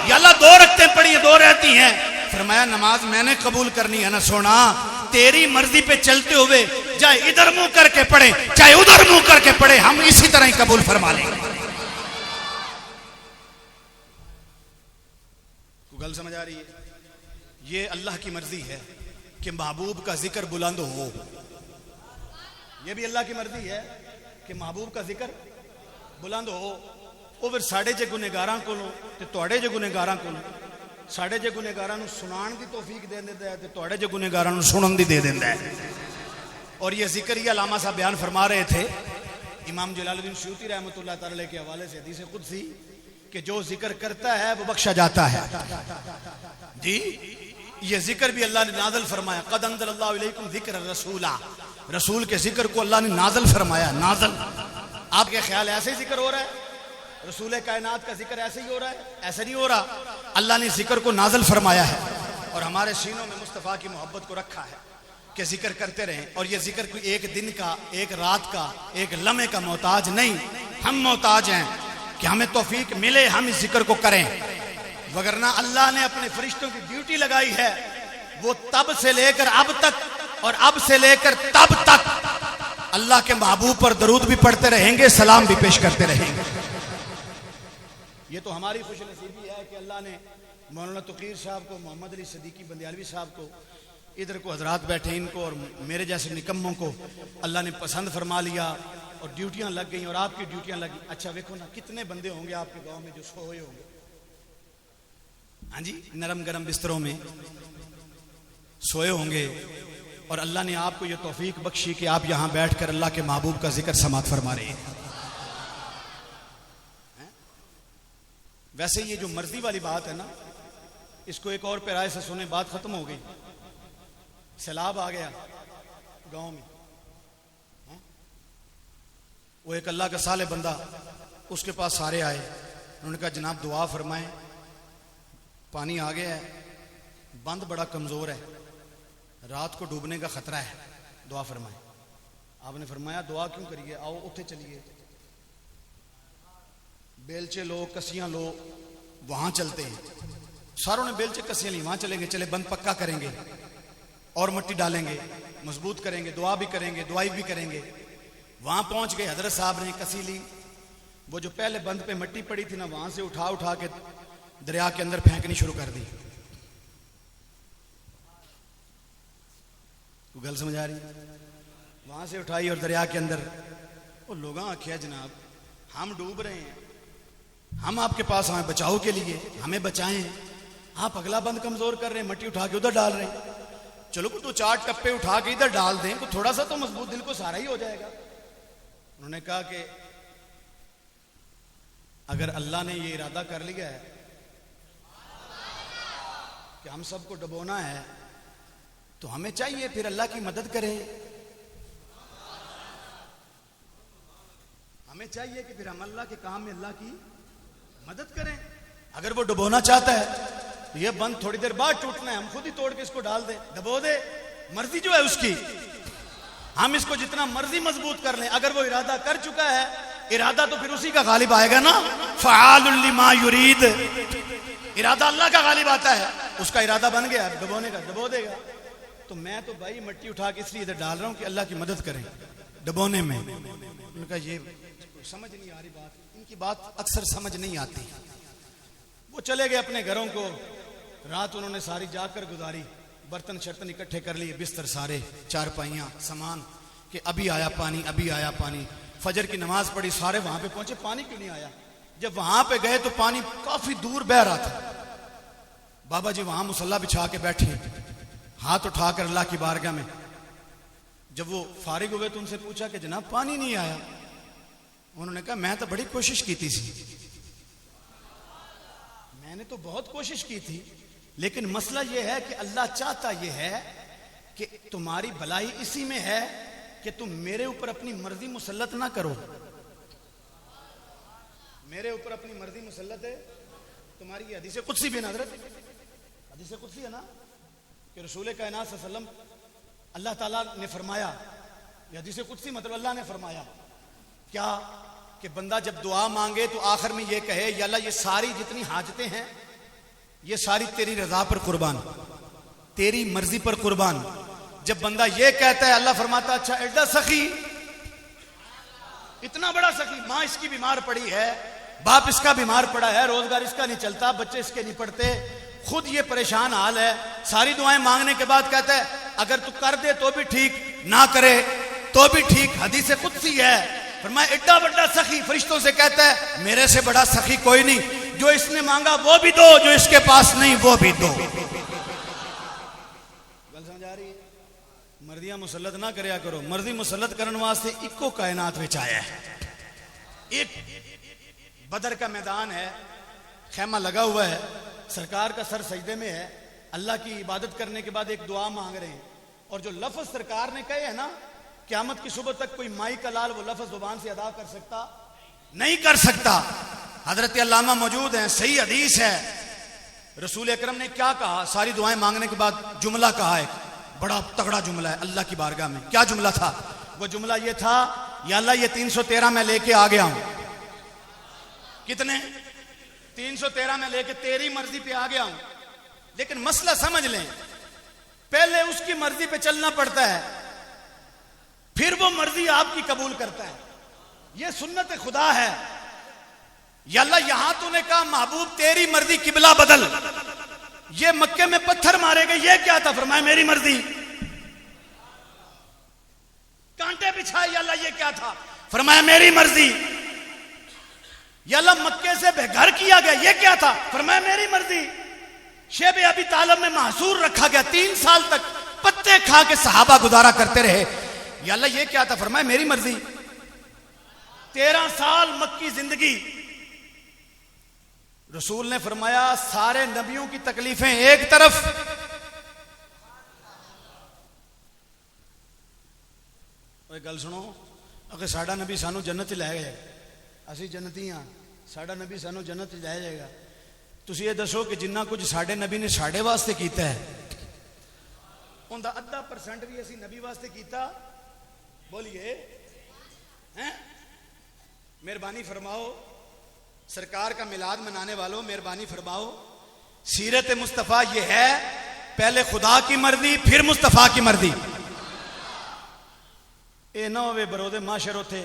या अल्लाह 2 रकतें पढ़ी, 2 रहती हैं। फरमाया नमाज मैंने कबूल करनी है ना सोना, तेरी मर्जी पे चलते हुए चाहे इधर मुंह करके पढ़े चाहे उधर मुंह करके पढ़े, हम इसी तरह ही कबूल फरमा लेंगे। गल समझ आ रही है? ये अल्लाह की मर्जी है कि महबूब का जिक्र बुलंद हो। ये भी अल्लाह की मर्जी है कि महबूब का जिक्र बुलंद हो। वो फिर साढ़े जे गुनेगारां कोलों ते तुहाडे जे गुनेगारां कोलों, साढ़े जे गुनेगारां नूं सुनाण दी तौफीक दे देंदा है ते तुहाडे जे गुनेगारां नूं सुनन दी दे देंदा है। और ये जिक्र ही अलामा साहब बयान फरमा रहे थे, इमाम जलालुद्दीन सूती रहमतुल्लाह तआला के हवाले से हदीस कुदसी कि जो जिक्र करता है वो बख्शा जाता है। जी, ये जिक्र भी अल्लाह ने नाज़िल फरमाया, क़द अंज़लल्लाहु इलैकुम ज़िक्र रसूला, रसूल के जिक्र को अल्लाह ने नाज़िल फरमाया। नाज़िल, आपके ख्याल ऐसे ही जिक्र हो रहा है? रसूल कायनात का जिक्र ऐसे ही हो रहा है? ऐसे नहीं हो रहा। अल्लाह ने जिक्र को नाज़िल फरमाया है और हमारे सीनों में मुस्तफ़ा की मोहब्बत को रखा है कि जिक्र करते रहें। और ये जिक्र कोई एक दिन का, एक रात का, एक लम्हे का मोहताज नहीं, हम मोहताज हैं कि हमें तौफीक मिले, हम इस जिक्र को करें। वगरना अल्लाह ने अपने फरिश्तों की ड्यूटी लगाई है, वो तब से लेकर अब तक और अब से लेकर तब तक अल्लाह के महबूब पर दरूद भी पढ़ते रहेंगे, सलाम भी पेश करते रहेंगे। ये तो हमारी खुशनसीबी है कि अल्लाह ने मौलाना तकीर साहब को, मोहम्मद अली सदीकी बंदियालवी साहब को, इधर को हजरात बैठे इनको और मेरे जैसे निकम्मों को अल्लाह ने पसंद फरमा लिया और ड्यूटियां लग गई और आपकी ड्यूटियां लगी। अच्छा देखो ना, कितने बंदे होंगे आपके गांव में जो सोए होंगे, हाँ जी, नरम गरम बिस्तरों में सोए होंगे और अल्लाह ने आपको ये तौफीक बख्शी कि आप यहां बैठकर अल्लाह के महबूब का जिक्र समात फरमा रहे हैं। वैसे ये जो मर्जी वाली बात है ना, इसको एक और पैराए से सुने, बात खत्म हो गई। सैलाब आ गया गांव में, वो एक अल्लाह का साले बंदा, उसके पास सारे आए, उन्होंने कहा जनाब दुआ फरमाएं, पानी आ गया है, बंद बड़ा कमजोर है, रात को डूबने का खतरा है, दुआ फरमाएं। आपने फरमाया दुआ क्यों करिए, आओ उठे चलिए, बेलचे लो, कसियां लो, वहां चलते हैं। सारों ने बेलचे कसियां ली, वहां चलेंगे, चले बंद पक्का करेंगे और मिट्टी डालेंगे, मजबूत करेंगे, दुआ भी करेंगे, दुआई भी करेंगे। वहां पहुंच गए, हजरत साहब ने कसी ली, वो जो पहले बंद पे मिट्टी पड़ी थी ना, वहां से उठा उठा के दरिया के अंदर फेंकनी शुरू कर दी। गल समझ आ रही? वहां से उठाई और दरिया के अंदर। वो लोग आख्या जनाब हम डूब रहे हैं, हम आपके पास आए बचाव के लिए, हमें बचाएं, आप अगला बंद कमजोर कर रहे हैं, मिट्टी उठा के उधर डाल रहे हैं, चलो को 2-4 टप्पे उठा के इधर डाल दें, को थोड़ा सा तो मजबूत, दिल को सारा ही हो जाएगा। उन्होंने कहा कि अगर अल्लाह ने ये इरादा कर लिया है कि हम सबको डुबोना है, तो हमें चाहिए फिर अल्लाह की मदद करें। हमें चाहिए कि फिर हम अल्लाह के काम में अल्लाह की मदद करें। अगर वो डुबोना चाहता है तो ये बंद थोड़ी देर बाद टूटना है, हम खुद ही तोड़ के इसको डाल दे, डुबो दे, मर्जी जो है उसकी। हम इसको जितना मर्जी मजबूत कर लें, अगर वो इरादा कर चुका है, इरादा तो फिर उसी का गालिब आएगा ना। फ़आलुल लिमा युरीद, इरादा अल्लाह का गालिब आता है, उसका इरादा बन गया डुबोने का, डुबो देगा। तो मैं तो भाई मिट्टी उठा के इसलिए इधर डाल रहा हूं कि अल्लाह की मदद करें डुबोने में। उनका ये समझ नहीं आ रही बात, इनकी बात अक्सर समझ नहीं आती। वो चले गए अपने घरों को, रात उन्होंने सारी जाकर गुजारी, बर्तन शर्तन इकट्ठे कर लिए, बिस्तर सारे, चारपाइयाँ, सामान, कि अभी आया पानी, अभी आया पानी। फजर की नमाज पढ़ी, सारे वहां पे पहुंचे, पानी क्यों नहीं आया? जब वहां पे गए तो पानी काफी दूर बह रहा था। बाबा जी वहां मुसल्ला बिछा के बैठे, हाथ उठाकर अल्लाह की बारगाह में। जब वो फारिग हुए तो उनसे पूछा कि जनाब पानी नहीं आया। उन्होंने कहा मैं तो बड़ी कोशिश की थी, मैंने तो बहुत कोशिश की थी, लेकिन मसला यह है कि अल्लाह चाहता यह है कि तुम्हारी भलाई इसी में है कि तुम मेरे ऊपर अपनी मर्जी मुसल्लत ना करो। मेरे ऊपर अपनी मर्जी मुसल्लत है तुम्हारी। ये हदीस कुदसी भी है ना हज़रत, हदीस कुदसी है ना कि रसूल कायनात सल्लल्लाहु अलैहि वसल्लम अल्लाह ताला ने फरमाया, ये हदीस कुदसी मतलब अल्लाह ने फरमाया क्या कि बंदा जब दुआ मांगे तो आखिर में ये कहे या अल्लाह ये सारी जितनी हाजतें हैं ये सारी तेरी रजा पर कुर्बान, तेरी मर्जी पर कुर्बान। जब बंदा ये कहता है अल्लाह फरमाता अच्छा एडा सखी, इतना बड़ा सखी, माँ इसकी बीमार पड़ी है, बाप इसका बीमार पड़ा है, रोजगार इसका नहीं चलता, बच्चे इसके नहीं पढ़ते, खुद ये परेशान हाल है। सारी दुआएं मांगने के बाद कहता है अगर तू कर दे तो भी ठीक, ना करे तो भी ठीक। हदीस कुदसी है, फरमाया एडा बड़ा सखी, फरिश्तों से कहता है मेरे से बड़ा सखी कोई नहीं, जो इसने मांगा वो भी दो, जो इसके पास नहीं वो भी दो। गल समझ आ रही है? मर्दियां मुसल्लत ना करया करो, मर्जी मुसल्लत करने वास्ते इको कायनात विच आया है। एक बदर का मैदान है, खेमा लगा हुआ है, सरकार का सर सजदे में है, अल्लाह की इबादत करने के बाद एक दुआ मांग रहे हैं, और जो लफ्ज सरकार ने कहे है ना, क़यामत की सुबह तक कोई माई का लाल वो लफ्ज जुबान से अदा कर सकता नहीं कर सकता। हजरत अल्लामा मौजूद हैं, सही हदीस है। रसूल अकरम ने क्या कहा सारी दुआएं मांगने के बाद? जुमला कहा, एक बड़ा तगड़ा जुमला है अल्लाह की बारगाह में। क्या जुमला था? वो जुमला ये था, या अल्लाह ये 313 मैं लेके आ गया हूं। कितने? 313 में लेके तेरी मर्जी पे आ गया हूं। लेकिन मसला समझ लें, पहले उसकी मर्जी पे चलना पड़ता है, फिर वो मर्जी आपकी कबूल करता है। ये सुन्नत खुदा है। या अल्लाह यहां तूने कहा महबूब तेरी मर्जी, किबला बदल, ये मक्के में पत्थर मारे गए, ये क्या था? फरमाया मेरी मर्जी। कांटे बिछाए, या अल्लाह ये क्या था? फरमाया मेरी मर्जी। या अल्लाह मक्के से बेघर किया गया, ये क्या था? फरमाया मेरी मर्जी। शेब अबी तालिब में महसूर रखा गया, 3 साल तक पत्ते खा के सहाबा गुजारा करते रहे, या अल्लाह ये क्या था? फरमाया मेरी मर्जी। 13 साल मक्की जिंदगी। रसूल ने फरमाया सारे नबियों की तकलीफें एक तरफ, गल सुनो, अगर साडा नबी सानू जन्नत च लै गया, असी जन्नती हाँ, साडा नबी सानू जन्नत च लै जाएगा। तुसी ये दसो कि जिन्ना कुछ साडे नबी ने साडे वास्ते कीता है, उनका 0.5% भी असी नबी वास्ते कीता? बोलिए हैं? मेहरबानी फरमाओ, सरकार का मिलाद मनाने वालों मेहरबानी फरमाओ। सीरत मुस्तफ़ा ये है, पहले खुदा की मर्जी फिर मुस्तफ़ा की मर्जी। ये ना होवे बरोदे माशर उथे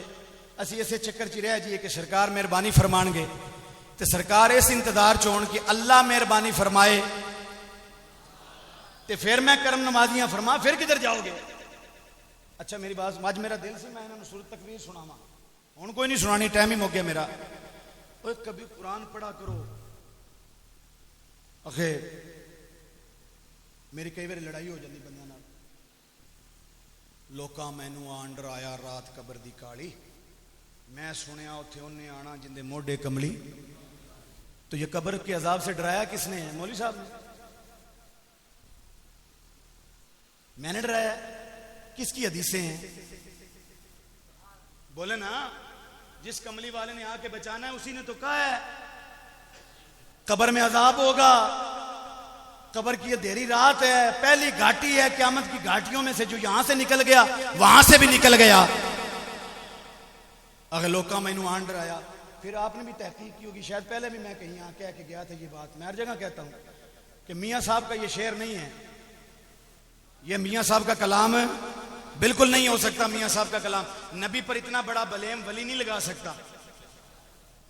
असी इसे चक्कर च रह जाइए कि सरकार मेहरबानी फरमाएंगे, तो सरकार इस इंतजार च होण कि अल्लाह मेहरबानी फरमाए, तो फिर मैं करम नमाजियां फरमा, फिर किधर जाओगे? अच्छा मेरी बात, आज मेरा दिल से मैं इन्होंने सूरत तकवीर सुनावा, हुण कोई नहीं सुनानी, टाइम ही मुक गया मेरा। ओए कभी कुरान पढ़ा करो। अखे मेरी कई बार लड़ाई हो जाती बंदे नाल, लोका मैनू आन डराया रात कबर दी काली, मैं सुनिया उत्थे उन्हें आना जिंदे मोढे कमली। तो ये कब्र के अजाब से डराया किसने है? मौलवी साहब ने। मैंने डराया? किसकी हदीसें हैं? बोले ना, जिस कमली वाले ने आके बचाना है उसी ने तो कहा है कब्र में अजाब होगा, कब्र की अंधेरी रात है, पहली घाटी है क़यामत की घाटियों में से, जो यहां से निकल गया वहां से भी निकल गया। अगर लोग का मैनू आन डराया, फिर आपने भी तहकीक की होगी, शायद पहले भी मैं कहीं आ कह के गया था ये बात, मैं हर जगह कहता हूं कि मियां साहब का ये शेर नहीं है, ये मियां साहब का कलाम है, बिल्कुल नहीं हो सकता मियां साहब का कलाम। नबी पर इतना बड़ा बलेम वली नहीं लगा सकता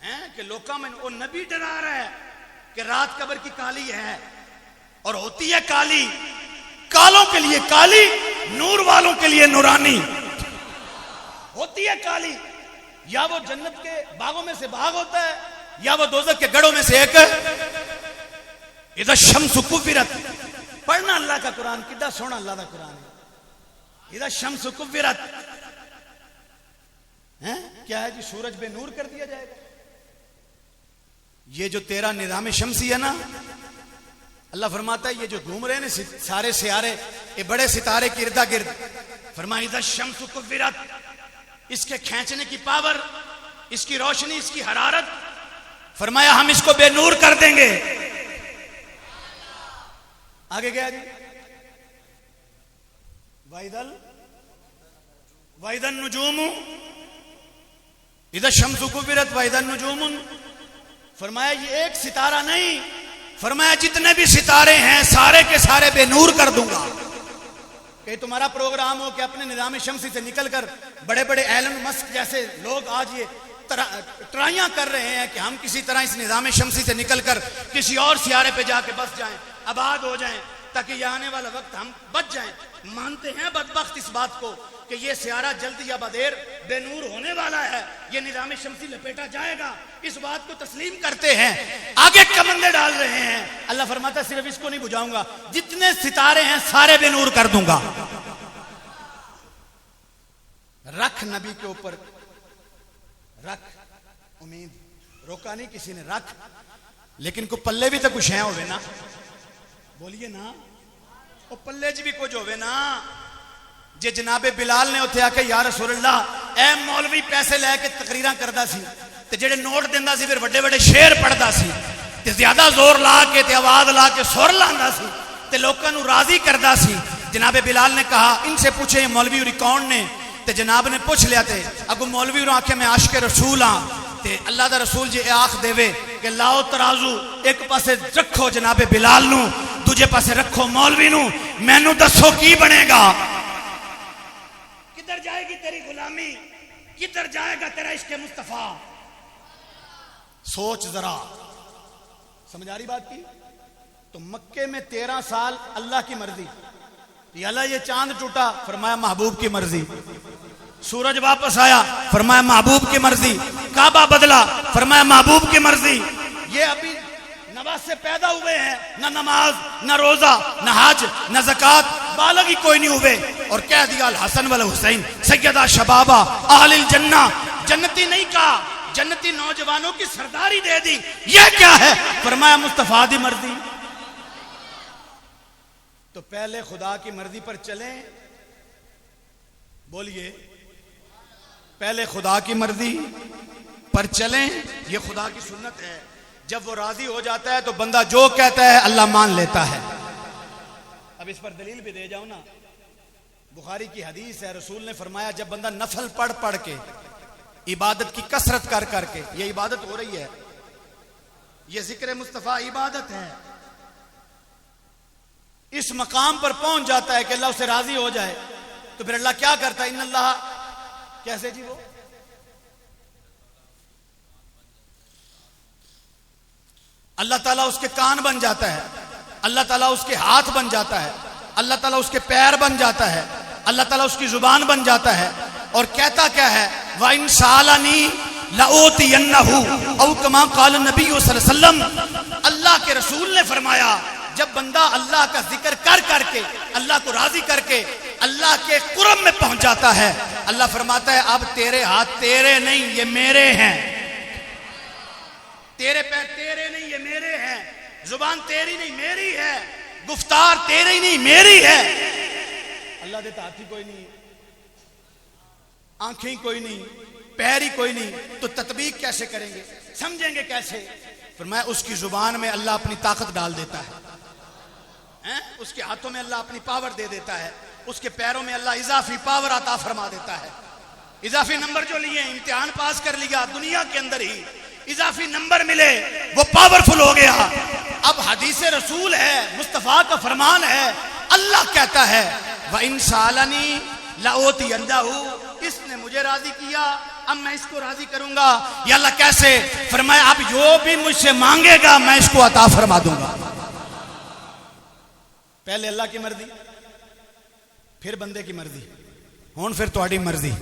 है कि लोका में वो नबी डरा रहा है कि रात कब्र की काली है और होती है काली, कालों के लिए काली, नूर वालों के लिए नूरानी होती है काली। या वो जन्नत के बागों में से बाग होता है, या वो दोज़ख के गढ़ों में से एक। इधर शम्सु कुव्विरत, पढ़ना अल्लाह का कुरान, कितना सोना अल्लाह का कुरान है। इधर शम्सु कुव्विरत है, क्या है जी? सूरज बेनूर कर दिया जाएगा। ये जो तेरा निज़ाम शम्सी है ना, अल्लाह फरमाता है ये जो घूम रहे हैं ना सारे सियारे, ये बड़े सितारे के इर्दा गिर्द, फरमाया इधर शम्सु कुव्विरत, इसके खींचने की पावर, इसकी रोशनी, इसकी हरारत, फरमाया हम इसको बेनूर कर देंगे। आगे गया जी, वाइदन नुजूम, इधर शम्सु कुव्विरत वाइदन नुजूम, फरमाया ये एक सितारा नहीं, फरमाया जितने भी सितारे हैं सारे के सारे बेनूर कर दूंगा। कि तुम्हारा प्रोग्राम हो कि अपने निज़ाम शम्सी से निकलकर बड़े बड़े एलन मस्क जैसे लोग आज ये ट्राइयां कर रहे हैं कि हम किसी तरह इस निज़ाम शम्सी से निकलकर किसी और सियारे पे जाके बस जाएं, आबाद हो जाएं, ताकि ये आने वाला वक्त हम बच जाएं। मानते हैं बदबख्त इस बात को कि ये सियारा जल्द या बदेर बेनूर होने वाला है, ये निज़ाम शम्सी लपेटा जाएगा, इस बात को तस्लीम करते हैं, आगे कमंदे डाल रहे हैं। अल्लाह फरमाता सिर्फ इसको नहीं बुझाऊंगा, जितने सितारे हैं सारे बेनूर कर दूंगा। रख नबी के ऊपर, रख उम्मीद, रोका नहीं किसी ने, रख, लेकिन को पल्ले भी तो कुछ है होवे ना, बोलिए ना, वो पल्ले च भी कुछ होवे ना। जे जनाबे बिलाल ने उत्थे आके या रसूल अल्लाह, ए मौलवी पैसे लैके तकरीरां करदा सी ते जेड़े नोट दिंदा सी फिर बड़े बड़े शेर पढ़दा सी ते ज्यादा जोर ला के ते आवाज ला के सुर लांदा सी ते लोकां नूं राजी करदा सी। जनाबे बिलाल ने कहा इनसे पूछे मौलवी उरी कौन ने, ते जनाब ने पूछ लिया थे अगो मौलवी उरी आखे मैं आशिक रसूल हां, ते अल्लाह दा रसूल जे आख देवे कि लाओ तराजू, एक पासे रखो जनाबे बिलाल नूं, दूजे पासे रखो मौलवी नूं, मैनू दसो की बनेगा? किधर जाएगी तेरी गुलामी, किधर जाएगा तेरा इश्क मुस्तफा? सोच जरा, समझ आ रही बात की? तो मक्के में 13 साल अल्लाह की मर्जी, अल्लाह ये चांद टूटा, फरमाया महबूब की मर्जी, सूरज वापस आया, फरमाया महबूब की मर्जी, काबा बदला, फरमाया महबूब की मर्जी। ये अभी नवाज से पैदा हुए हैं, ना नमाज, ना रोजा, ना हज, ना ज़कात, बालग ही कोई नहीं हुए, और कह दिया अल हसन वल हुसैन सैयदा शबाबा अहलिल जन्ना, जन्नती नहीं कहा, जन्नती नौजवानों की सरदारी दे दी। यह क्या है? फरमाया मुस्तफा दी मर्जी। तो पहले खुदा की मर्जी पर चलें, बोलिए, पहले खुदा की मर्जी पर चलें, यह खुदा की सुन्नत है। जब वो राजी हो जाता है तो बंदा जो कहता है अल्लाह मान लेता है। अब इस पर दलील भी दे जाऊं ना, बुखारी की हदीस है, रसूल ने फरमाया जब बंदा नफल पढ़ पढ़ के, इबादत की कसरत कर करके, ये इबादत हो रही है, ये जिक्र मुस्तफा इबादत है, इस मकाम पर पहुंच जाता है कि अल्लाह उससे राजी हो जाए, तो फिर अल्लाह क्या करता है? इन्नल्लाह, कैसे जी? वो अल्लाह ताला उसके कान बन जाता है, अल्लाह ताला उसके हाथ बन जाता है, अल्लाह ताला उसके पैर बन जाता है, अल्लाह ताला उसकी जुबान बन जाता है, और कहता क्या है? व इन सालानी लऊतियन्नहु औ कमा क़ाल नबी सल्लल्लाहु अलैहि वसल्लम। अल्लाह के रसूल ने फरमाया जब बंदा अल्लाह का जिक्र कर करके, अल्लाह को राजी करके अल्लाह के कुर्ब में पहुंच जाता है, अल्लाह फरमाता है अब तेरे हाथ तेरे नहीं ये मेरे हैं, तेरे पैर तेरे नहीं ये मेरे हैं, जुबान तेरी नहीं मेरी है, गुफ्तार तेरी नहीं मेरी है। अल्लाह देता हाथी कोई नहीं, आंखें ही कोई नहीं, पैर ही कोई नहीं, तो तत्बीक कैसे करेंगे, समझेंगे कैसे? फरमाया उसकी जुबान में अल्लाह अपनी ताकत डाल देता है, उसके हाथों में अल्लाह अपनी पावर दे देता है, उसके पैरों में अल्लाह इजाफी पावर अता फरमा देता है। इजाफी नंबर जो लिए, इम्तिहान पास कर लिया, दुनिया के अंदर ही इजाफी नंबर मिले, वो पावरफुल हो गया। अब हदीस रसूल है, मुस्तफा का फरमान है, अल्लाह कहता है व इंसालनी लाओती अंदाहू, इसने मुझे राजी किया, अब मैं इसको राजी करूंगा। या अल्लाह कैसे? फरमाया अब जो भी मुझसे मांगेगा मैं इसको अता फरमा दूंगा। पहले अल्लाह की मर्जी, फिर बंदे की मर्जी, हुन फिर तुम्हारी मर्जी।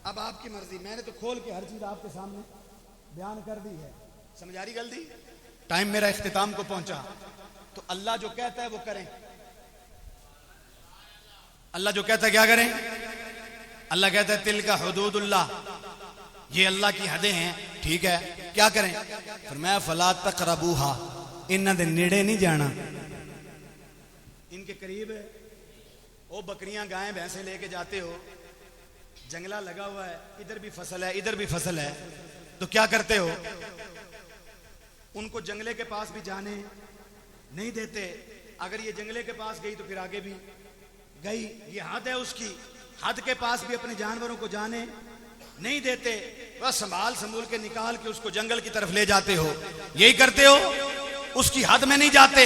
अब आपकी मर्जी, मैंने तो खोल के हर चीज आपके सामने बयान कर दी है, समझ आ रही गलती? टाइम मेरा इख्तिताम को पहुंचा, तो अल्लाह जो कहता है वो करें। अल्लाह जो कहता है क्या करें? अल्लाह कहता है तिल का हुदूदुल्लाह, ये अल्लाह की हदें हैं, ठीक है, क्या करें? फरमाया फला तक़रबूहा, इन्हां दे नेड़े नहीं जाना, इनके करीब है। ओ बकरियां गायें भैंसे लेके जाते हो, जंगला लगा हुआ है, इधर भी फसल है, इधर भी फसल है, तो क्या करते हो? उनको जंगले के पास भी जाने नहीं देते। अगर ये जंगले के पास गई तो फिर आगे भी गई, ये हद है उसकी, हद के पास भी अपने जानवरों को जाने नहीं देते, बस संभाल संभूल के निकाल के उसको जंगल की तरफ ले जाते हो, यही करते हो, उसकी हद में नहीं जाते।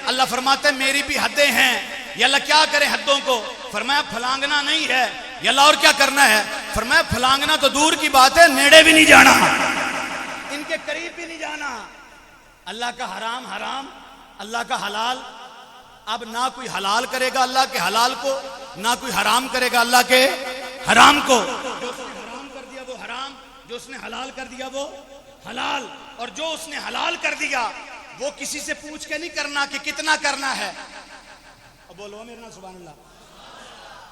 अल्लाह फरमाते मेरी भी हदें हैं। ये अल्लाह क्या करे हदों को? फरमाया फलांगना नहीं है। ये अल्लाह और क्या करना है? फरमाया फलांगना तो दूर की बात है, नेड़े भी नहीं जाना, इनके करीब भी नहीं जाना। अल्लाह का हराम हराम, अल्लाह का हलाल। अब ना कोई हलाल करेगा अल्लाह के हलाल को, ना कोई हराम करेगा अल्लाह के हराम को। जो उसने हराम कर दिया वो हराम, जो उसने हलाल कर दिया वो हलाल, और जो उसने हलाल कर दिया वो किसी से पूछ के नहीं करना कि कितना करना है। अब बोलो मेरे ना सुभान अल्लाह।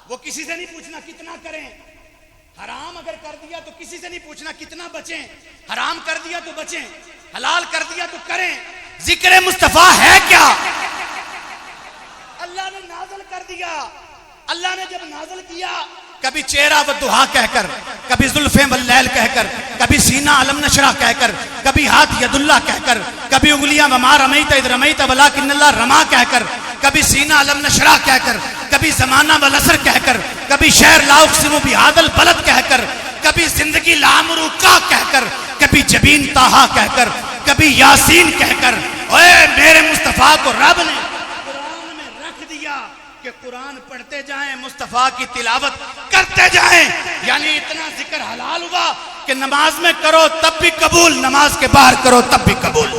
वो किसी से नहीं पूछना कितना करें। हराम अगर कर दिया तो किसी से नहीं पूछना कितना बचें, हराम कर दिया तो बचें, हलाल कर दिया तो करें। जिक्र मुस्तफा है क्या? अल्लाह ने नाज़िल कर दिया। अल्लाह ने जब नाज़िल किया, कभी चेहरा व दुहा कहकर, कभी जुल्फे वल्लैल कहकर, कभी सीना अलम नशरा कहकर, कभी हाथ यदुल्ला कहकर, कभी उंगलियां वमा रमैत इद रमैत वलाकिन्नल्लाह रमा कहकर, कभी सीना अलम नशरा कहकर, कभी जमाना व लसर कहकर, कभी शहर ला उक़सिमु बिहादल बलद कहकर, कभी जिंदगी लामरुका कहकर, कभी जबीन ताहा कहकर, कभी यासीन कहकर। ओए मेरे मुस्तफा को रब ने कुरान में रख दिया कि कुरान पढ़ते जाएं, मुस्तफा की तिलावत करते जाएं। यानी इतना जिक्र हलाल हुआ कि नमाज में करो तब भी कबूल, नमाज के बाहर करो तब भी कबूल।